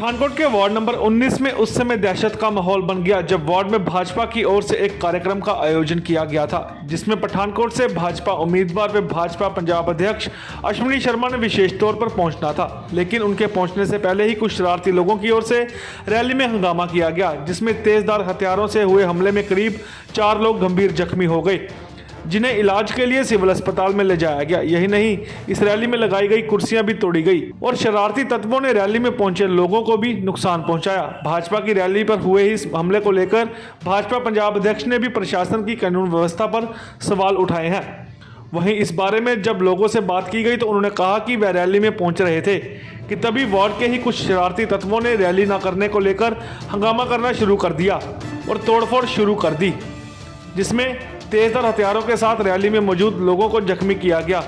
पठानकोट के ward number 19 में उस समय दहशत का माहौल बन गया जब वार्ड में भाजपा की ओर से एक कार्यक्रम का आयोजन किया गया था, जिसमें पठानकोट से भाजपा उम्मीदवार व भाजपा पंजाब अध्यक्ष अश्विनी शर्मा ने विशेष तौर पर पहुंचना था। लेकिन उनके पहुंचने से पहले ही कुछ शरारती लोगों की ओर से रैली में हंगामा किया गया, जिसमें तेजधार हथियारों से हुए हमले में करीब 4 लोग गंभीर जख्मी हो गए, जिन्हें इलाज के लिए सिविल अस्पताल में ले जाया गया। यही नहीं, इस रैली में लगाई गई कुर्सियां भी तोड़ी गई और शरारती तत्वों ने रैली में पहुंचे लोगों को भी नुकसान पहुंचाया। भाजपा की रैली पर हुए इस हमले को लेकर भाजपा पंजाब अध्यक्ष ने भी प्रशासन की कानून व्यवस्था पर सवाल उठाए हैं। वहीं इस बारे में जब लोगों से बात की गई तो उन्होंने कहा कि वह रैली में पहुंच रहे थे कि तभी वार्ड के ही कुछ शरारती तत्वों ने रैली न करने को लेकर हंगामा करना शुरू कर दिया और तोड़फोड़ शुरू कर दी, जिसमें तेजधार हथियारों के साथ रैली में मौजूद लोगों को जख्मी किया गया।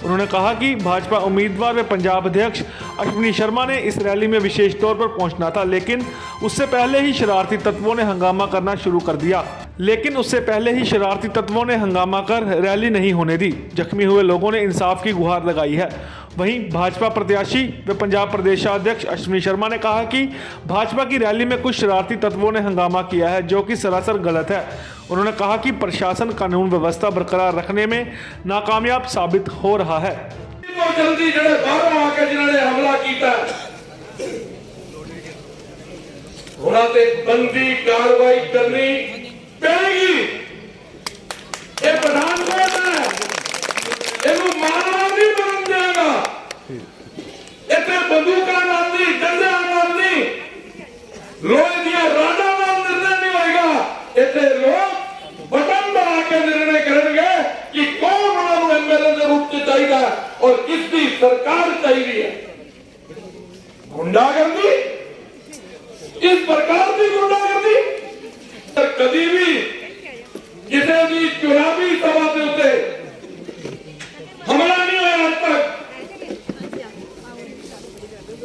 उन्होंने कहा कि भाजपा उम्मीदवार व पंजाब अध्यक्ष अश्विनी शर्मा ने इस रैली में विशेष तौर पर पहुंचना था, लेकिन उससे पहले ही शरारती तत्वों ने हंगामा करना शुरू कर दिया। रैली नहीं होने दी। जख्मी हुए लोगों ने इंसाफ की गुहार लगाई है। वहीं भाजपा प्रत्याशी व पंजाब प्रदेशाध्यक्ष अश्विनी शर्मा ने कहा कि भाजपा की रैली में कुछ शरारती तत्वों ने हंगामा किया है, जो कि सरासर गलत है। उन्होंने कहा कि प्रशासन कानून व्यवस्था बरकरार रखने में नाकामयाब साबित हो रहा है। जल्दी जड़े बाहरों आके जिन्होंने हमला किया उन्होंने बंदी कार्रवाई करनी पेगी। ये पठानकोट है, इन्हों मारना नहीं बन जाएगा। इतने बंदूका नाल नहीं, डंडे नाल नहीं, लोहे दिया राडा नाल निर्णय नहीं होगा। इतने लोग बटन दबा के निर्णय करेंगे कि कौन उन्होंने एमएलए के रूप में चाहिए और किसकी सरकार चाहिए। गुंडागर्दी, इस प्रकार की गुंडागर्दी कभी भी किसी भी चुनावी सभा के उत्ते हमला नहीं हुआ आज तक।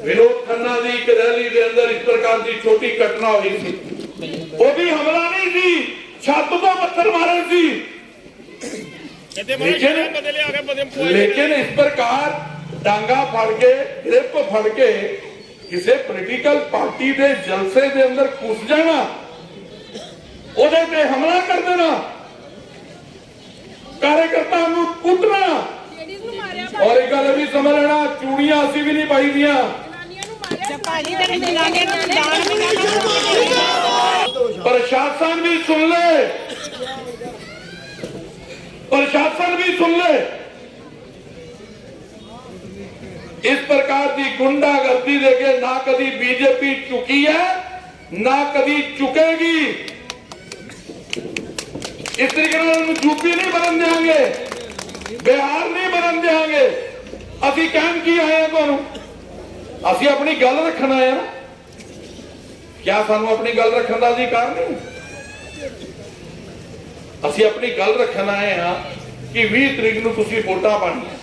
विनोद खन्ना की एक रैली के अंदर इस प्रकार की छोटी घटना हुई थी, वो भी हमला नहीं थी, छत को पत्थर मारे थी। लेकिन इस प्रकार डांगा फड़ के, ग्रिप फड़ के किसी पॉलिटिकल पार्टी के जलसे के अंदर घुस जाना, उहदे पे हमला कर देना, कार्यकर्ता नूं कुटना, और एक गल भी समझ लेना, चूड़ियां असी भी नहीं पाई दियां। प्रशासन भी सुन ले, प्रशासन भी सुन ले। इस प्रकार की गुंडागर्दी देके ना कभी बीजेपी चुकी है, ना कभी चुकेगी। इस तरीके यूपी नहीं बनन देंगे, बिहार नहीं बनन देंगे। असी कहन की आए हैं तुहानू, असी अपनी गल रखना है ना। क्या सानू अपनी गल रखने का अधिकार नहीं? असी अपनी गल रखना है कि 20 तरीक नूं तुसीं वोटां पाणियां।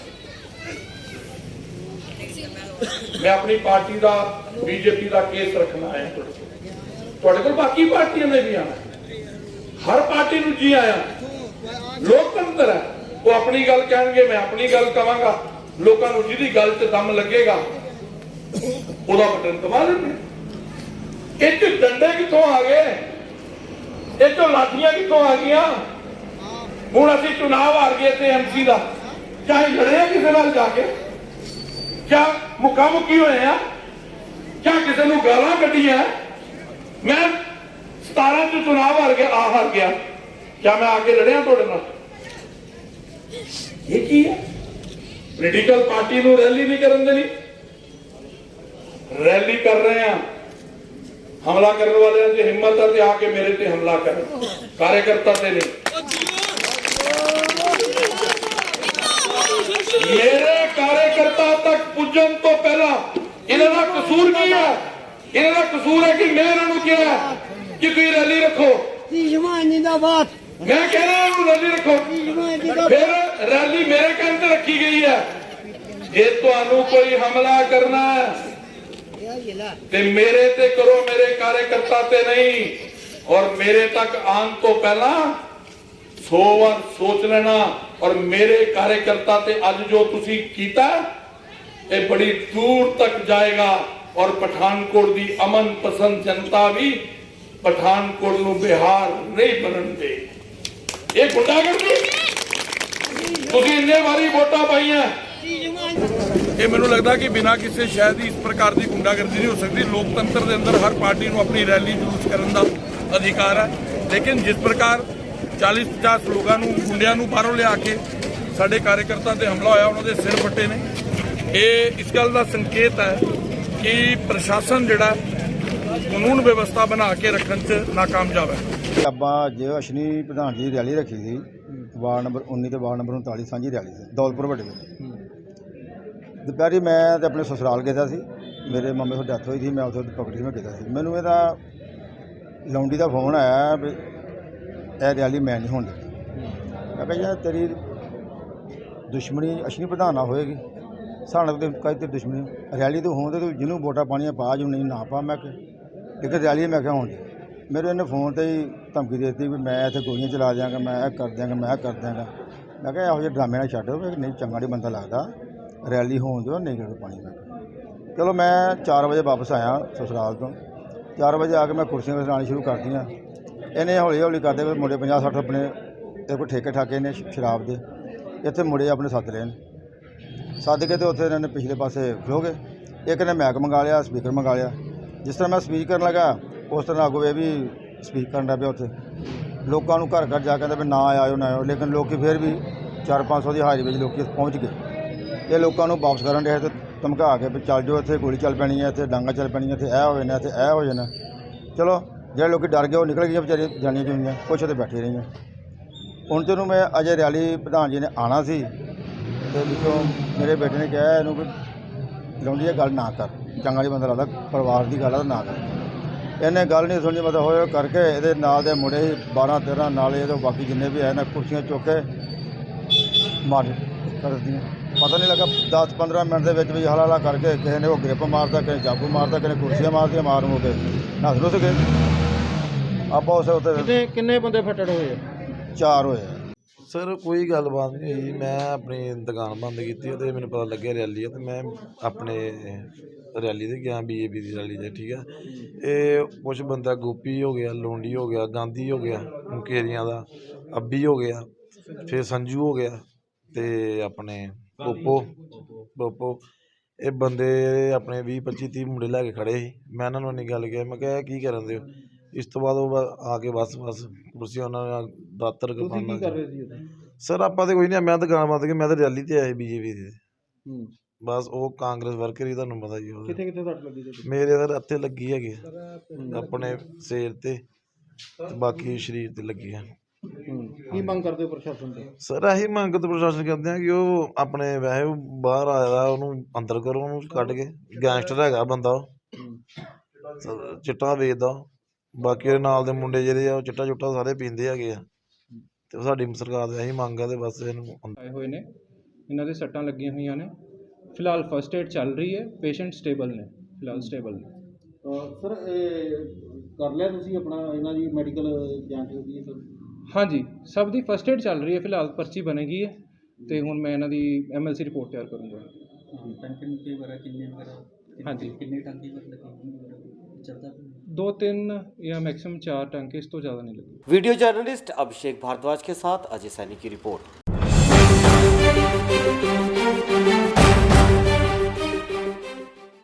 मैं अपनी पार्टी का, बीजेपी का केस रखना है तुहाडे कोल। बाकी पार्टियां ने भी आना, हर पार्टी नूं जी आया। लोकतंत्र है, वो अपनी गल कहेंगे, मैं अपनी गल कहांगा। लोकां नूं जिहदी गल च दम लगेगा ओहदा बटन दबा देंगे। इह डंडे कित्थों आ गए, इह लाठियां कित्थों आ गईयां? हुण असीं चुनाव हार गए थे एमसी का, चाहे लड़े किसी नाल जाके, क्या मुखामुखी होए हैं, क्या किसी नूं गालां कड्डियां? मैं 17 च चुनाव हार गया, क्या मैं आके लड़िया तुहाडे नाल? ये की है? पॉलिटिकल पार्टी नूं रैली नहीं करन देनी। रैली कर रहे हैं, हमला करने वाले की हिम्मत है तो आके मेरे ते हमला करें, कार्यकर्ता से नहीं। मेरे कार्यकर्ता तक पुजन तो पहला इन्होंने कसूर की है। इन्होंने कसूर है कि मैं इन्होंने किया कि तुम रैली रखो। मैं कह रहा हूं रैली रखो, फिर रैली मेरे कहने से रखी गई है। जे तुहानू कोई हमला करना है ते मेरे ते करो, मेरे कार्यकर्ता ते नहीं। और मेरे तक आन तो पहला 100 बार सोच लेना। और मेरे कार्यकर्ता ते अज जो तुसी कीता ये बड़ी दूर तक जाएगा। ਔਰ ਪਠਾਨਕੋਟ ਦੀ ਅਮਨ ਪਸੰਦ ਜਨਤਾ ਵੀ ਪਠਾਨਕੋਟ ਨੂੰ ਬਿਹਾਰ ਨਹੀਂ ਬਣਨ ਦੇ। ਇਹ ਗੁੰਡਾਗਰਦੀ ਤੁਸੀਂ ਇੰਨੇ ਵਾਰੀ ਵੋਟਾਂ ਪਾਈਆਂ। ਇਹ ਮੈਨੂੰ ਲੱਗਦਾ ਕਿ ਬਿਨਾਂ ਕਿਸੇ ਸ਼ਾਇਦ ਹੀ ਇਸ ਪ੍ਰਕਾਰ ਦੀ ਗੁੰਡਾਗਰਦੀ ਨਹੀਂ ਹੋ ਸਕਦੀ। ਲੋਕਤੰਤਰ ਦੇ ਅੰਦਰ ਹਰ ਪਾਰਟੀ ਨੂੰ ਆਪਣੀ ਰੈਲੀ ਜਲੂਸ ਕਰਨ ਦਾ ਅਧਿਕਾਰ ਹੈ, ਲੇਕਿਨ ਜਿਸ ਪ੍ਰਕਾਰ 40-50 ਲੋਕਾਂ ਨੂੰ ਗੁੰਡਿਆਂ ਨੂੰ ਬਾਹਰੋਂ ਲਿਆ ਕੇ ਸਾਡੇ ਕਾਰਜਕਰਤਾ ਤੇ ਹਮਲਾ ਹੋਇਆ, ਉਹਨਾਂ ਦੇ ਸਿਰ ਫੱਟੇ ਨੇ, ਇਹ ਇਸ ਗੱਲ ਦਾ ਸੰਕੇਤ ਹੈ ਕਿ ਪ੍ਰਸ਼ਾਸਨ ਜਿਹੜਾ ਕਾਨੂੰਨ ਵਿਵਸਥਾ ਬਣਾ ਕੇ ਰੱਖਣ 'ਚ ਨਾਕਾਮਯਾਬ ਹੈ। ਆਪਾਂ ਅੱਜ ਅਸ਼ਨੀ ਪ੍ਰਧਾਨ ਜੀ ਦੀ ਰੈਲੀ ਰੱਖੀ ਸੀ, ਵਾਰਡ ਨੰਬਰ 19 ਤੇ ਵਾਰਡ ਨੰਬਰ 39 ਸਾਂਝੀ ਰੈਲੀ ਸੀ ਦੌਲਪੁਰ ਵੱਡੇ ਵਿੱਚ। ਦੁਪਹਿਰੀ ਮੈਂ ਤੇ ਆਪਣੇ ਸਸੁਰਾਲ ਗਿਆ ਸੀ, ਮੇਰੇ ਮੰਮੇ ਦੀ ਡੈਥ ਹੋਈ ਸੀ, ਮੈਂ ਉੱਥੇ ਪਕੜੀ ਸੀ, ਮੈਂ ਗਿਆ ਸੀ। ਮੈਨੂੰ ਇਹਦਾ ਲੌਂਡੀ ਦਾ ਫੋਨ ਆਇਆ ਵੀ ਇਹ ਰੈਲੀ ਮੈਂ ਨਹੀਂ ਹੋਣ ਦਿੱਤੀ। ਮੈਂ ਕਿਹਾ ਯਾਰ ਤੇਰੀ ਦੁਸ਼ਮਣੀ ਅਸ਼ਨੀ ਪ੍ਰਧਾਨ ਨਾਲ ਹੋਏਗੀ, ਸਾਡੇ ਤੇ ਕਈ ਤੇ ਦੁਸ਼ਮਣੀ ਰੈਲੀ ਤੋਂ ਹੋਣ ਤੇ ਤੂੰ ਜਿਹਨੂੰ ਵੋਟਾਂ ਪਾਣੀਆਂ ਪਾ, ਜਿਹਨੂੰ ਨਹੀਂ ਨਾ ਪਾ। ਮੈਂ ਕਿਹਾ ਇੱਕ ਰੈਲੀ ਮੈਂ ਕਿਹਾ ਹੋਣ ਦੇ। ਮੇਰੇ ਇਹਨੇ ਫੋਨ ਤੇ ਹੀ ਧਮਕੀ ਦੇ ਦਿੱਤੀ ਵੀ ਮੈਂ ਇੱਥੇ ਗੋਲੀਆਂ ਚਲਾ ਦਿਆਂਗਾ, ਮੈਂ ਇਹ ਕਰ ਦਿਆਂਗਾ, ਮੈਂ ਇਹ ਕਰ ਦਿਆਂਗਾ। ਮੈਂ ਕਿਹਾ ਇਹੋ ਜਿਹੇ ਡਰਾਮੇ ਨਾਲ ਛੱਡੋ, ਨਹੀਂ ਚੰਗਾ ਨਹੀਂ ਬੰਦਾ ਲੱਗਦਾ, ਰੈਲੀ ਹੋਣ ਦਿਓ, ਨਹੀਂ ਕਰ ਪਾਣੀ। ਮੈਂ ਕਿਹਾ ਚਲੋ ਮੈਂ 4 ਵਜੇ ਵਾਪਸ ਆਇਆ ਸਸੁਰਾਲ ਤੋਂ। 4 ਵਜੇ ਆ ਕੇ ਮੈਂ ਕੁਰਸੀਆਂ ਵਜਾਉਣੀ ਸ਼ੁਰੂ ਕਰਤੀਆਂ। ਇਹਨੇ ਹੌਲੀ ਹੌਲੀ ਕਰਦੇ ਹੋਏ ਮੁੰਡੇ 50-60 ਆਪਣੇ ਇਹ ਕੋਈ ਠੇਕੇ ਠਾਕੇ ਨੇ ਸ਼ਰਾਬ ਦੇ, ਇੱਥੇ ਮੁੰਡੇ ਆਪਣੇ ਸੱਦ ਲਏ ਨੇ। ਸੱਦ ਕੇ ਤੇ ਉੱਥੇ ਇਹਨਾਂ ਨੇ ਪਿਛਲੇ ਪਾਸੇ ਖਲੋ ਗਏ। ਇੱਕ ਨੇ ਮੈਕ ਮੰਗਾ ਲਿਆ, ਸਪੀਕਰ ਮੰਗਾ ਲਿਆ। ਜਿਸ ਤਰ੍ਹਾਂ ਮੈਂ ਸਪੀਕ ਕਰਨ ਲੱਗਾ ਉਸ ਤਰ੍ਹਾਂ ਅੱਗੋਂ ਇਹ ਵੀ ਸਪੀਕ ਕਰਨ ਲੱਗ ਪਿਆ। ਉੱਥੇ ਲੋਕਾਂ ਨੂੰ ਘਰ ਘਰ ਜਾ ਕੇ ਕਹਿੰਦੇ ਵੀ ਨਾ ਆਇਓ ਨਾ ਆਇਓ, ਲੇਕਿਨ ਲੋਕ ਫਿਰ ਵੀ 400-500 ਦੀ ਹਾਜ਼ਰੀ ਵਿੱਚ ਲੋਕ ਪਹੁੰਚ ਗਏ। ਇਹ ਲੋਕਾਂ ਨੂੰ ਵਾਪਸ ਕਰਨ ਦੇ ਤੇ ਧਮਕਾ ਕੇ ਵੀ ਚੱਲ ਜਾਓ, ਇੱਥੇ ਗੋਲੀ ਚੱਲ ਪੈਣੀ ਹੈ, ਇੱਥੇ ਡਾਂਗਾ ਚੱਲ ਪੈਣੀਆਂ, ਇੱਥੇ ਇਹ ਹੋ ਜਾਣਾ, ਇੱਥੇ ਇਹ ਹੋ ਜਾਣਾ। ਚਲੋ ਜਿਹੜੇ ਲੋਕ ਡਰ ਗਏ ਉਹ ਨਿਕਲ ਗਈਆਂ ਵਿਚਾਰੀਆਂ, ਜਾਣੀਆਂ ਚੁਣੀਆਂ, ਕੁਛ ਤੇ ਬੈਠੇ ਰਹੀਆਂ। ਹੁਣ ਤੈਨੂੰ ਮੈਂ ਅਜੇ ਰੈਲੀ ਪ੍ਰਧਾਨ ਜੀ ਨੇ ਆਉਣਾ ਸੀ ਤੇ ਵਿੱਚੋਂ ਮੇਰੇ ਬੇਟੇ ਨੇ ਕਿਹਾ ਇਹਨੂੰ ਵੀ ਲੌਂਡੀ ਇਹ ਗੱਲ ਨਾ ਕਰ, ਚੰਗਾ ਨਹੀਂ ਬੰਦਾ ਲੱਗਦਾ, ਪਰਿਵਾਰ ਦੀ ਗੱਲ ਆ ਤਾਂ ਨਾ ਕਰ। ਇਹਨੇ ਗੱਲ ਨਹੀਂ ਸੁਣੀ, ਮਤਲਬ ਹੋਏ ਕਰਕੇ ਇਹਦੇ ਨਾਲ ਦੇ ਮੁੰਡੇ 12-13 ਨਾਲ ਇਹਦੇ ਬਾਕੀ ਜਿੰਨੇ ਵੀ ਹੈ ਨਾ ਕੁਰਸੀਆਂ ਚੁੱਕ ਕੇ ਮਾਰ ਕਰ ਦਿੱਤੀਆਂ। ਪਤਾ ਨਹੀਂ ਲੱਗਾ 10-15 ਮਿੰਟ ਦੇ ਵਿੱਚ ਵੀ ਹਲਾ ਕਰਕੇ ਕਿਸੇ ਨੇ ਉਹ ਗ੍ਰਿਪ ਮਾਰਦਾ, ਕਿਸੇ ਚਾਕੂ ਮਾਰਦਾ, ਕਿਸੇ ਕੁਰਸੀਆਂ ਮਾਰਦੀਆਂ, ਮਾਰ ਮੁ ਕੇ ਨੱਸ ਨੁੱਸ ਗਏ। ਆਪਾਂ ਉਸ ਉੱਤੇ ਕਿੰਨੇ ਬੰਦੇ ਫੱਟੜ ਹੋਏ? 4 ਹੋਏ। ਸਰ ਕੋਈ ਗੱਲਬਾਤ ਨਹੀਂ ਹੋਈ। ਮੈਂ ਆਪਣੀ ਦੁਕਾਨ ਬੰਦ ਕੀਤੀ ਤੇ ਮੈਨੂੰ ਪਤਾ ਲੱਗਿਆ ਰੈਲੀ ਹੈ ਤੇ ਮੈਂ ਆਪਣੇ ਰੈਲੀ 'ਤੇ ਗਿਆ, BJP ਦੀ ਰੈਲੀ 'ਤੇ। ਠੀਕ ਆ, ਇਹ ਕੁਛ ਬੰਦਾ ਗੋਪੀ ਹੋ ਗਿਆ, ਲੋਂਡੀ ਹੋ ਗਿਆ, ਗਾਂਧੀ ਹੋ ਗਿਆ, ਮੁਕੇਰੀਆਂ ਦਾ ਅੱਬੀ ਹੋ ਗਿਆ, ਫਿਰ ਸੰਜੂ ਹੋ ਗਿਆ ਤੇ ਆਪਣੇ ਪੋਪੋ ਇਹ ਬੰਦੇ ਆਪਣੇ 20-25-30 ਮੁੰਡੇ ਲੈ ਕੇ ਖੜ੍ਹੇ ਸੀ। ਮੈਂ ਇਹਨਾਂ ਨੂੰ ਇੰਨੀ ਗੱਲ ਕਿਹਾ, ਮੈਂ ਕਿਹਾ ਕੀ ਕਰਨ ਦਿਓ। ਇਸ ਤੋਂ ਬਾਅਦ ਉਹ ਆ ਕੇ ਬਸ ਕੁਰਸੀ ਉਹਨਾਂ ਨਾਲ ਦਾਤਰ ਤੁਸੀਂ ਕੀ ਕਰ ਰਹੇ ਸੀ? ਸਰ ਆਪਾਂ ਤਾਂ ਕੋਈ ਨਹੀਂ, ਮੈਂ ਦੁਕਾਨ ਬੰਦ ਕੇ ਮੈਂ ਤਾਂ ਰੈਲੀ 'ਤੇ ਆਇਆ BJP ਦੀ। ਬਸ ਉਹ ਕਾਂਗਰਸ ਵਰਕਰ ਹੀ, ਤੁਹਾਨੂੰ ਪਤਾ ਜੀ। ਕਿੱਥੇ ਸੱਟ ਲੱਗੀ ਜੀ? ਮੇਰੇ ਤਾਂ ਇੱਥੇ ਲੱਗੀ ਹੈਗੀ, ਆਪਣੇ ਸਿਰ ਤੇ ਬਾਕੀ ਸਰੀਰ ਤੇ ਲੱਗੀ ਹੈ। ਕੀ ਮੰਗ ਕਰਦੇ ਹੋ ਪ੍ਰਸ਼ਾਸਨ ਤੋਂ? ਸਰ ਇਹੀ ਮੰਗ ਤਾਂ ਪ੍ਰਸ਼ਾਸਨ ਕਰਦੇ ਆ ਕਿ ਉਹ ਆਪਣੇ ਵੈਸੇ ਬਾਹਰ ਆਇਆ ਉਹਨੂੰ ਅੰਦਰ ਕਰੋ, ਉਹਨੂੰ ਕੱਢ ਕੇ। ਗੈਂਗਸਟਰ ਹੈਗਾ ਬੰਦਾ, ਉਹ ਚਿੱਟਾ ਵੇਚਦਾ। ਬਾਕੀ ਉਹਦੇ ਨਾਲ ਦੇ ਮੁੰਡੇ ਜਿਹੜੇ ਆ ਉਹ ਚਿੱਟਾ ਚੁੱਟਾ ਸਾਰੇ ਪੀਂਦੇ ਹੈਗੇ ਆ। ਤੇ ਸਾਡੀ ਸਰਕਾਰ ਦੀ ਇਹੀ ਮੰਗ ਆ ਤੇ ਬਸ ਇਹਨੂੰ ਆਏ ਹੋਏ ਨੇ, ਇਹਨਾਂ ਦੇ ਸੱਟਾਂ ਲੱਗੀਆਂ ਹੋਈਆਂ ਨੇ। ਫਿਲਹਾਲ ਫਸਟ ਏਡ ਚੱਲ ਰਹੀ ਹੈ, ਪੇਸ਼ੈਂਟ ਸਟੇਬਲ ਨੇ, ਫਿਲਹਾਲ ਸਟੇਬਲ ਨੇ। ਸਰ ਇਹ ਕਰ ਲਿਆ ਤੁਸੀਂ ਆਪਣਾ ਇਹਨਾਂ ਦੀ ਮੈਡੀਕਲ ਜਾਂਚ ਹੋਈ ਹੈ? ਸਰ ਹਾਂਜੀ, ਸਭ ਦੀ ਫਸਟ ਏਡ ਚੱਲ ਰਹੀ ਹੈ। ਫਿਲਹਾਲ ਪਰਚੀ ਬਣੇਗੀ ਹੈ ਤੇ ਹੁਣ ਮੈਂ ਇਹਨਾਂ ਦੀ MLC ਰਿਪੋਰਟ ਤਿਆਰ ਕਰੂੰਗਾ। ਹਾਂਜੀ, 2-3 या मैक्सिमम 4 टंके, इस तो ज़्यादा नहीं लगे। वीडियो जर्नलिस्ट अभिषेक भारद्वाज के साथ अजय सैनी की रिपोर्ट।